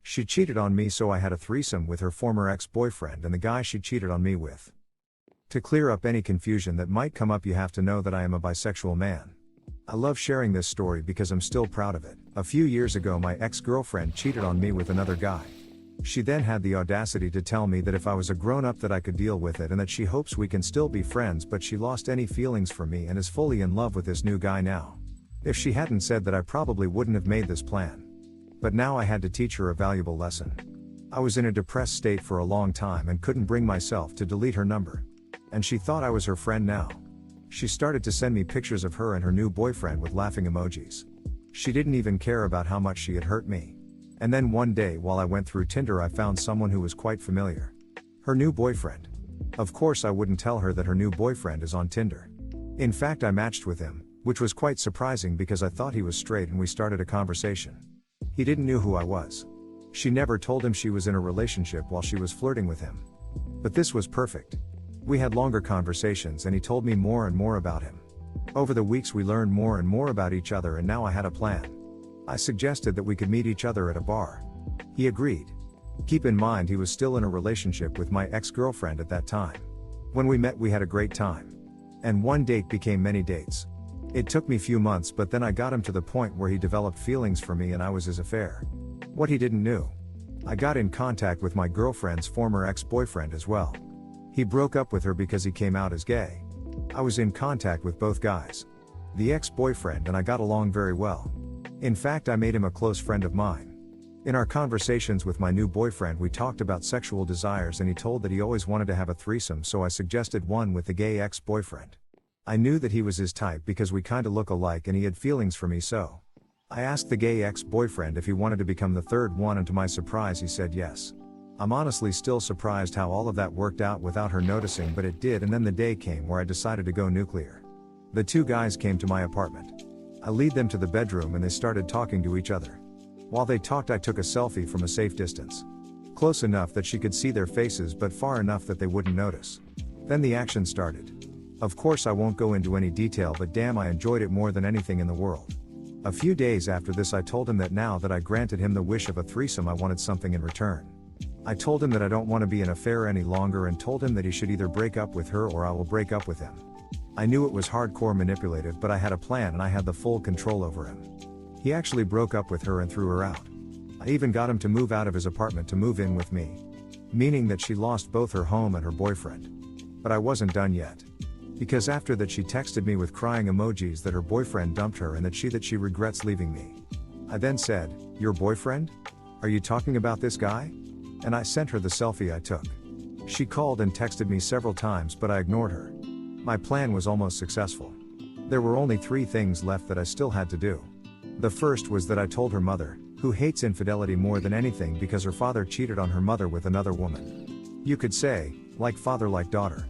She cheated on me, so I had a threesome with her former ex-boyfriend and the guy she cheated on me with. To clear up any confusion that might come up, you have to know that I am a bisexual man. I love sharing this story because I'm still proud of it. A few years ago, my ex-girlfriend cheated on me with another guy. She then had the audacity to tell me that if I was a grown-up that I could deal with it and that she hopes we can still be friends, but she lost any feelings for me and is fully in love with this new guy now. If she hadn't said that, I probably wouldn't have made this plan. But now I had to teach her a valuable lesson. I was in a depressed state for a long time and couldn't bring myself to delete her number. And she thought I was her friend now. She started to send me pictures of her and her new boyfriend with laughing emojis. She didn't even care about how much she had hurt me. And then one day, while I went through Tinder, I found someone who was quite familiar. Her new boyfriend. Of course, I wouldn't tell her that her new boyfriend is on Tinder. In fact, I matched with him, which was quite surprising because I thought he was straight and we started a conversation. He didn't know who I was. She never told him she was in a relationship while she was flirting with him. But this was perfect. We had longer conversations and he told me more and more about him. Over the weeks we learned more and more about each other, and now I had a plan. I suggested that we could meet each other at a bar. He agreed. Keep in mind, he was still in a relationship with my ex-girlfriend at that time. When we met, we had a great time. And one date became many dates. It took me few months, but then I got him to the point where he developed feelings for me and I was his affair. What he didn't know. I got in contact with my girlfriend's former ex-boyfriend as well. He broke up with her because he came out as gay. I was in contact with both guys. The ex-boyfriend and I got along very well. In fact, I made him a close friend of mine. In our conversations with my new boyfriend, we talked about sexual desires and he told that he always wanted to have a threesome, so I suggested one with the gay ex-boyfriend. I knew that he was his type because we kinda look alike and he had feelings for me, so I asked the gay ex-boyfriend if he wanted to become the third one, and to my surprise he said yes. I'm honestly still surprised how all of that worked out without her noticing, but it did, and then the day came where I decided to go nuclear. The two guys came to my apartment. I lead them to the bedroom and they started talking to each other. While they talked, I took a selfie from a safe distance. Close enough that she could see their faces, but far enough that they wouldn't notice. Then the action started. Of course, I won't go into any detail, but damn, I enjoyed it more than anything in the world. A few days after this, I told him that now that I granted him the wish of a threesome, I wanted something in return. I told him that I don't want to be in an affair any longer and told him that he should either break up with her or I will break up with him. I knew it was hardcore manipulative, but I had a plan and I had the full control over him. He actually broke up with her and threw her out. I even got him to move out of his apartment to move in with me. Meaning that she lost both her home and her boyfriend. But I wasn't done yet. Because after that, she texted me with crying emojis that her boyfriend dumped her and that she regrets leaving me. I then said, "Your boyfriend? Are you talking about this guy?" And I sent her the selfie I took. She called and texted me several times, but I ignored her. My plan was almost successful. There were only 3 things left that I still had to do. The first was that I told her mother, who hates infidelity more than anything because her father cheated on her mother with another woman. You could say, like father like daughter.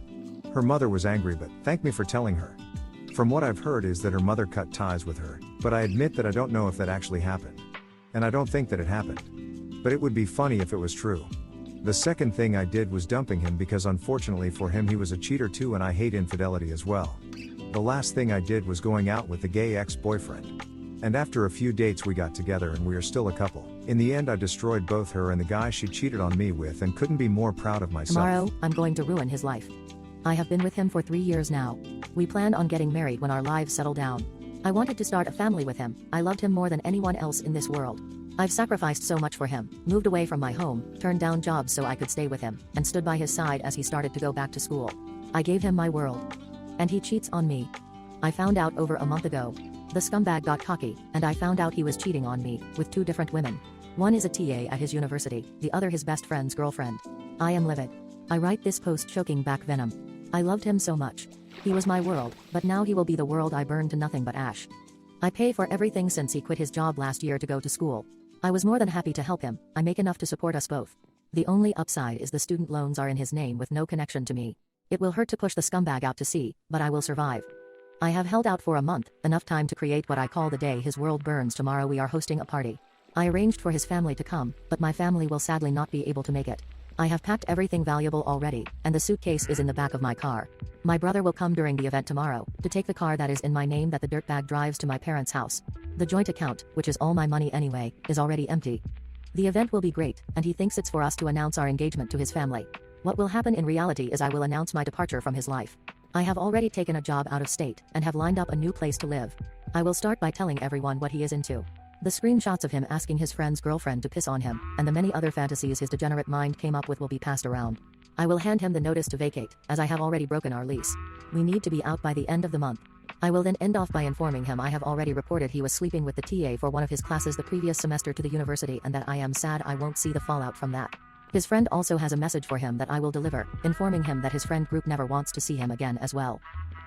Her mother was angry but thanked me for telling her. From what I've heard is that her mother cut ties with her, but I admit that I don't know if that actually happened. And I don't think that it happened. But it would be funny if it was true. The second thing I did was dumping him because unfortunately for him he was a cheater too and I hate infidelity as well. The last thing I did was going out with the gay ex-boyfriend. And after a few dates we got together and we are still a couple. In the end I destroyed both her and the guy she cheated on me with and couldn't be more proud of myself. Tomorrow, I'm going to ruin his life. I have been with him for 3 years now. We planned on getting married when our lives settle down. I wanted to start a family with him. I loved him more than anyone else in this world. I've sacrificed so much for him, moved away from my home, turned down jobs so I could stay with him, and stood by his side as he started to go back to school. I gave him my world. And he cheats on me. I found out over a month ago. The scumbag got cocky, and I found out he was cheating on me, with 2 different women. One is a TA at his university, the other his best friend's girlfriend. I am livid. I write this post choking back venom. I loved him so much. He was my world, but now he will be the world I burned to nothing but ash. I pay for everything since he quit his job last year to go to school. I was more than happy to help him. I make enough to support us both. The only upside is the student loans are in his name with no connection to me. It will hurt to push the scumbag out to sea, but I will survive. I have held out for a month, enough time to create what I call the day his world burns. Tomorrow we are hosting a party. I arranged for his family to come, but my family will sadly not be able to make it. I have packed everything valuable already, and the suitcase is in the back of my car. My brother will come during the event tomorrow, to take the car that is in my name that the dirtbag drives to my parents' house. The joint account, which is all my money anyway, is already empty. The event will be great, and he thinks it's for us to announce our engagement to his family. What will happen in reality is I will announce my departure from his life. I have already taken a job out of state, and have lined up a new place to live. I will start by telling everyone what he is into. The screenshots of him asking his friend's girlfriend to piss on him, and the many other fantasies his degenerate mind came up with will be passed around. I will hand him the notice to vacate, as I have already broken our lease. We need to be out by the end of the month. I will then end off by informing him I have already reported he was sleeping with the TA for one of his classes the previous semester to the university, and that I am sad I won't see the fallout from that. His friend also has a message for him that I will deliver, informing him that his friend group never wants to see him again as well.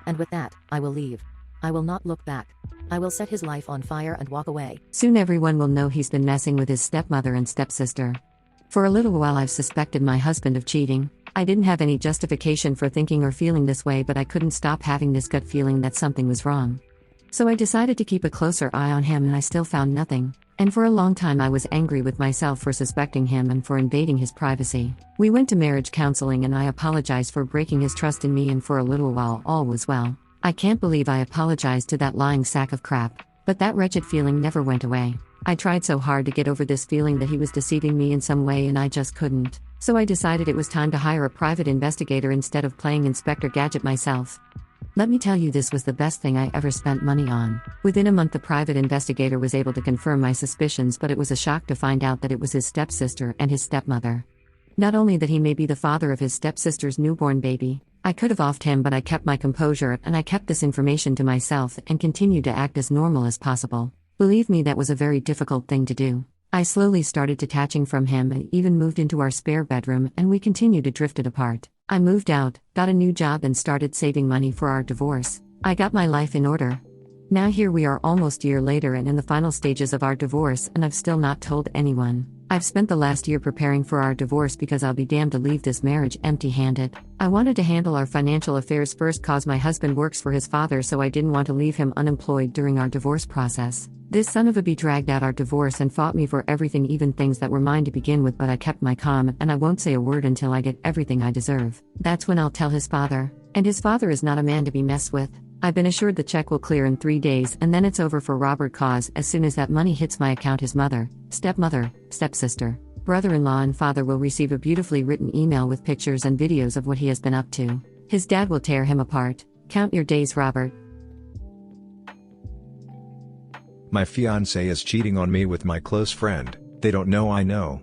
And with that, I will leave. I will not look back. I will set his life on fire and walk away. Soon everyone will know he's been messing with his stepmother and stepsister. For a little while I've suspected my husband of cheating. I didn't have any justification for thinking or feeling this way, but I couldn't stop having this gut feeling that something was wrong. So I decided to keep a closer eye on him, and I still found nothing. And for a long time I was angry with myself for suspecting him and for invading his privacy. We went to marriage counseling and I apologized for breaking his trust in me, and for a little while all was well. I can't believe I apologized to that lying sack of crap. But that wretched feeling never went away. I tried so hard to get over this feeling that he was deceiving me in some way, and I just couldn't. So I decided it was time to hire a private investigator instead of playing Inspector Gadget myself. Let me tell you, this was the best thing I ever spent money on. Within a month the private investigator was able to confirm my suspicions, but it was a shock to find out that it was his stepsister and his stepmother. Not only that he may be the father of his stepsister's newborn baby, I could have offed him, but I kept my composure and I kept this information to myself and continued to act as normal as possible. Believe me, that was a very difficult thing to do. I slowly started detaching from him and even moved into our spare bedroom, and we continued to drift apart. I moved out, got a new job, and started saving money for our divorce. I got my life in order. Now here we are almost a year later and in the final stages of our divorce, and I've still not told anyone. I've spent the last year preparing for our divorce because I'll be damned to leave this marriage empty-handed. I wanted to handle our financial affairs first cause my husband works for his father, so I didn't want to leave him unemployed during our divorce process. This son of a bee dragged out our divorce and fought me for everything, even things that were mine to begin with, but I kept my calm and I won't say a word until I get everything I deserve. That's when I'll tell his father. And his father is not a man to be messed with. I've been assured the check will clear in 3 days, and then it's over for Robert, cause as soon as that money hits my account, his mother, stepmother, stepsister, brother-in-law and father will receive a beautifully written email with pictures and videos of what he has been up to. His dad will tear him apart. Count your days, Robert. My fiancé is cheating on me with my close friend. They don't know I know.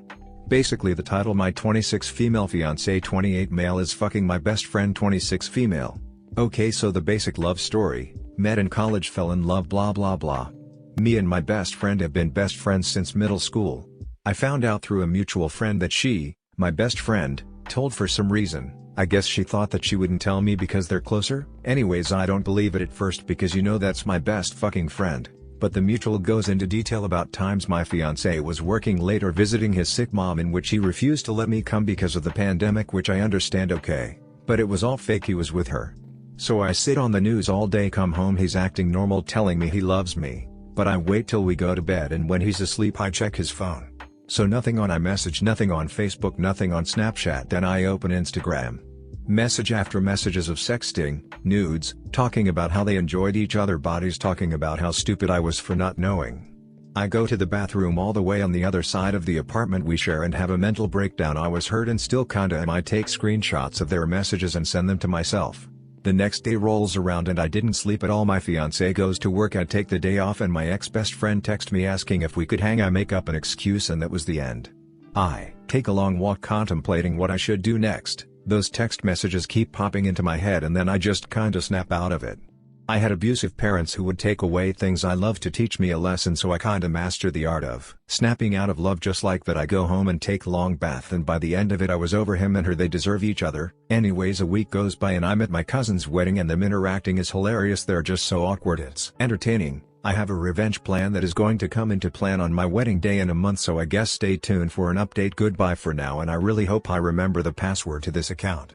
Basically the title: my 26 female fiancé 28 male is fucking my best friend 26 female. Okay, so the basic love story: met in college, fell in love, blah blah blah. Me and my best friend have been best friends since middle school. I found out through a mutual friend that she, my best friend, told for some reason. I guess she thought that she wouldn't tell me because they're closer? Anyways, I don't believe it at first because you know that's my best fucking friend. But the mutual goes into detail about times my fiancé was working late or visiting his sick mom, in which he refused to let me come because of the pandemic, which I understand, okay. But it was all fake, he was with her. So I sit on the news all day, come home he's acting normal, telling me he loves me. But I wait till we go to bed, and when he's asleep I check his phone. So nothing on iMessage, nothing on Facebook, nothing on Snapchat. Then I open Instagram. Message after messages of sexting, nudes, talking about how they enjoyed each other bodies, talking about how stupid I was for not knowing. I go to the bathroom all the way on the other side of the apartment we share and have a mental breakdown. I was hurt and still kinda am. I take screenshots of their messages and send them to myself. The next day rolls around and I didn't sleep at all. My fiancé goes to work, I take the day off, and my ex-best friend texts me asking if we could hang. I make up an excuse and that was the end. I take a long walk contemplating what I should do next. Those text messages keep popping into my head and then I just kinda snap out of it. I had abusive parents who would take away things I loved to teach me a lesson, so I kinda mastered the art of snapping out of love just like that. I go home and take a long bath, and by the end of it I was over him and her. They deserve each other. Anyways, a week goes by and I'm at my cousin's wedding and them interacting is hilarious. They're just so awkward, it's entertaining. I have a revenge plan that is going to come into plan on my wedding day in a month, so I guess stay tuned for an update. Goodbye for now, and I really hope I remember the password to this account.